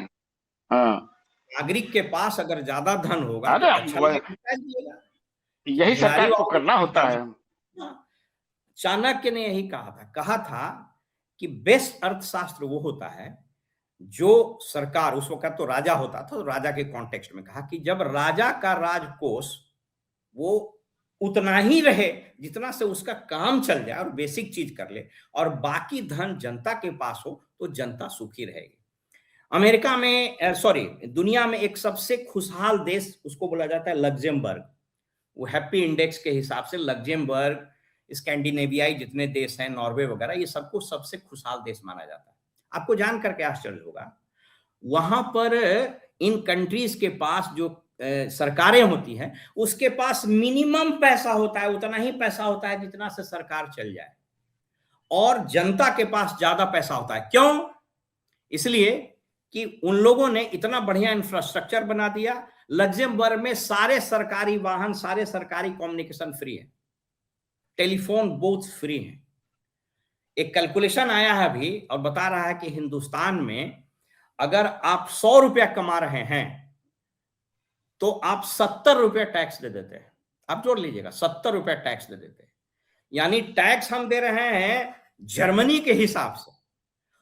नागरिक के पास अगर ज्यादा धन होगा तो अच्छा यही सरकार को करना होता है। चाणक्य ने यही कहा था कि बेस्ट अर्थशास्त्र वो होता है जो सरकार, उस वक्त तो राजा होता था, तो राजा के कॉन्टेक्स्ट में कहा कि जब राजा का राजकोष वो उतना ही रहे जितना से उसका काम चल जाए और बेसिक चीज कर ले, और बाकी धन जनता के पास हो तो जनता सुखी रहेगी। अमेरिका में, सॉरी, दुनिया में एक सबसे खुशहाल देश उसको बोला जाता है लग्जमबर्ग। वो हैप्पी इंडेक्स के हिसाब से लग्जमबर्ग, स्कैंडिनेवियाई जितने देश हैं, नॉर्वे वगैरह, ये सबको सबसे खुशहाल देश माना जाता है। आपको जान करके आश्चर्य होगा, वहां पर इन कंट्रीज के पास जो सरकारें होती हैं, उसके पास मिनिमम पैसा होता है, उतना ही पैसा होता है जितना से सरकार चल जाए, और जनता के पास ज्यादा पैसा होता है। क्यों? इसलिए कि उन लोगों ने इतना बढ़िया इंफ्रास्ट्रक्चर बना दिया। लग्जमबर्ग में सारे सरकारी वाहन, सारे सरकारी कम्युनिकेशन फ्री है, टेलीफोन बूथ फ्री है। एक कैलकुलेशन आया है अभी और बता रहा है कि हिंदुस्तान में अगर आप 100 रुपया कमा रहे हैं तो आप 70 रुपया टैक्स दे देते हैं। आप जोड़ लीजिएगा, 70 रुपया टैक्स दे देते हैं। यानी टैक्स हम दे रहे हैं जर्मनी के हिसाब से,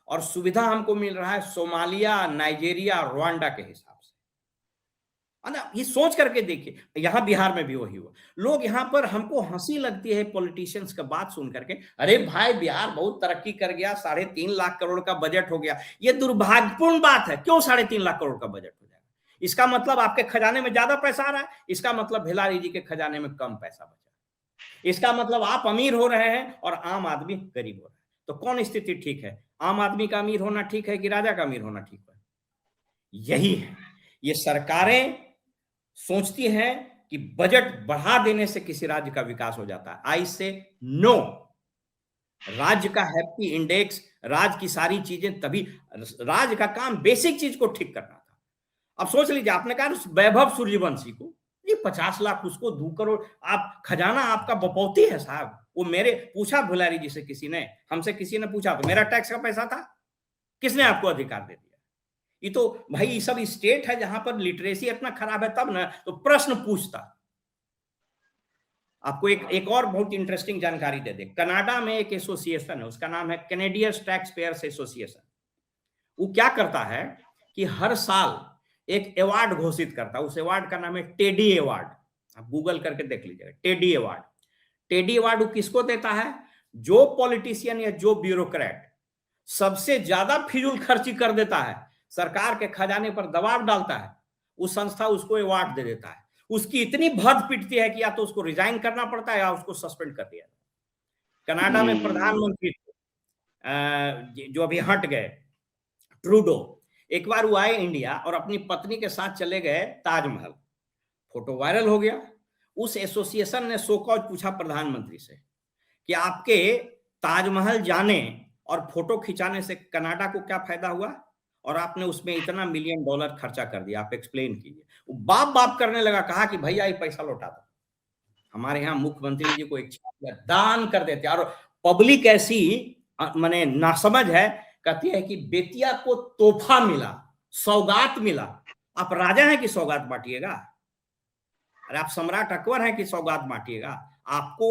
और सुविधा हमको मिल रहा है सोमालिया, नाइजीरिया, रवांडा के हिसाब से। है ना? ये सोच करके देखिए, यहां बिहार में भी वही हुआ। लोग यहां पर, हमको हंसी लगती है पॉलिटिशियंस का बात सुन करके, अरे भाई बिहार बहुत तरक्की कर गया, 3.5 लाख करोड़ का बजट हो गया। ये दुर्भाग्यपूर्ण बात है। क्यों 3.5 लाख करोड़ का बजट हो जाएगा? इसका मतलब आपके खजाने में ज्यादा पैसा आ रहा है, इसका मतलब भिलारी जी के खजाने में कम पैसा बचा, इसका मतलब आप अमीर हो रहे हैं और आम आदमी गरीब हो रहा है। तो कौन स्थिति ठीक है? आम आदमी का अमीर होना ठीक है कि राजा का अमीर होना ठीक है? यही है। ये सरकारें सोचती हैं कि बजट बढ़ा देने से किसी राज्य का विकास हो जाता है। आई से नो। राज्य का हैप्पी इंडेक्स, राज्य की सारी चीजें, तभी राज्य का काम बेसिक चीज को ठीक करना था। अब सोच लीजिए, आपने कहा वैभव सूर्यवंशी को ये 50 लाख, उसको 2 करोड़, आप खजाना आपका बपौती है साहब। वो मेरे पूछा भुलारी जी से, किसी ने, हमसे किसी ने पूछा तो मेरा टैक्स का पैसा था, किसने आपको अधिकार दे दिया? ये तो भाई, ये सब स्टेट है जहां पर लिटरेसी इतना खराब है, तब ना तो प्रश्न पूछता। आपको एक और बहुत इंटरेस्टिंग जानकारी दे दे। कनाडा में एक एसोसिएशन है, उसका नाम है कैनेडियन टैक्स पेयर्स एसोसिएशन। वो क्या करता है कि हर साल एक अवार्ड घोषित करता है। उस अवार्ड का नाम है टेडी अवार्ड। आप गूगल करके देख लीजिएगा, टेडी अवार्ड। टेडी अवार्ड वो किसको देता है? जो पॉलिटिशियन या जो ब्यूरोक्रेट सबसे ज्यादा फिजूल खर्ची कर देता है, सरकार के खजाने पर दबाव डालता है, उस संस्था उसको अवार्ड दे देता है। उसकी इतनी भद पिटती है कि या तो उसको रिजाइन करना पड़ता है या उसको सस्पेंड कर दिया। कनाडा में प्रधानमंत्री जो अभी हट गए, ट्रूडो, एक बार वो आए इंडिया और अपनी पत्नी के साथ चले गए ताजमहल। फोटो वायरल हो गया। उस एसोसिएशन ने सो कॉज पूछा प्रधानमंत्री से कि आपके ताजमहल जाने और फोटो खिंचाने से कनाडा को क्या फायदा हुआ, और आपने उसमें इतना $1 मिलियन खर्चा कर दिया, आप एक्सप्लेन कीजिए। वो बाप बाप करने लगा, कहा कि भैया ये पैसा लौटा दो। हमारे यहाँ मुख्यमंत्री जी को एक दान कर देते, और पब्लिक ऐसी माने नासमझ है, कहती है कि बेतिया को तोहफा मिला, सौगात मिला। आप राजा हैं कि सौगात बांटिएगा? अरे आप सम्राट अकबर हैं कि सौगात बांटिएगा? आपको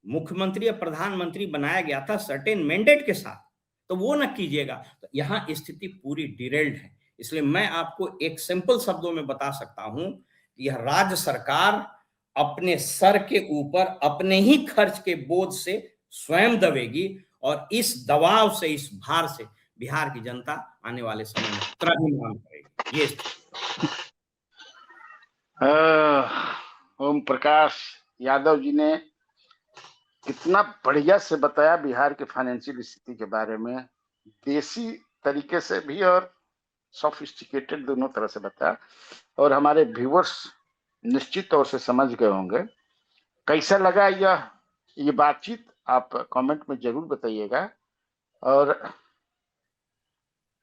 मुख्यमंत्री या प्रधानमंत्री बनाया गया था सर्टेन मैंडेट के साथ, तो वो न कीजिएगा। तो यहाँ स्थिति पूरी डिरेल्ड है। इसलिए मैं आपको एक सिंपल शब्दों में बता सकता हूं कि यह राज्य सरकार अपने सर के ऊपर अपने ही खर्च के बोझ से स्वयं दबेगी, और इस दबाव से, इस भार से बिहार की जनता आने वाले समय में त्राहिमाम करेगी। ये ओम प्रकाश यादव जी ने कितना बढ़िया से बताया बिहार के फाइनेंशियल स्थिति के बारे में, देसी तरीके से भी और सोफिस्टिकेटेड, दोनों तरह से बताया, और हमारे व्यूअर्स निश्चित तौर से समझ गए होंगे। कैसा लगा ये बातचीत, आप कमेंट में जरूर बताइएगा। और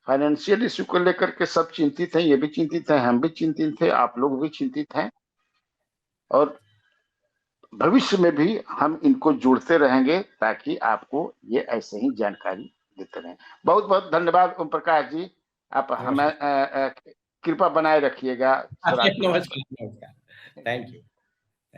फाइनेंशियल इश्यू को लेकर के सब चिंतित हैं, ये भी चिंतित हैं, हम भी चिंतित हैं, आप लोग भी चिंतित हैं, और भविष्य में भी हम इनको जोड़ते रहेंगे ताकि आपको ये ऐसे ही जानकारी देते रहें। बहुत बहुत धन्यवाद ओम प्रकाश जी, आप हमें कृपा बनाए रखिएगा। नमस्कार, थैंक यू।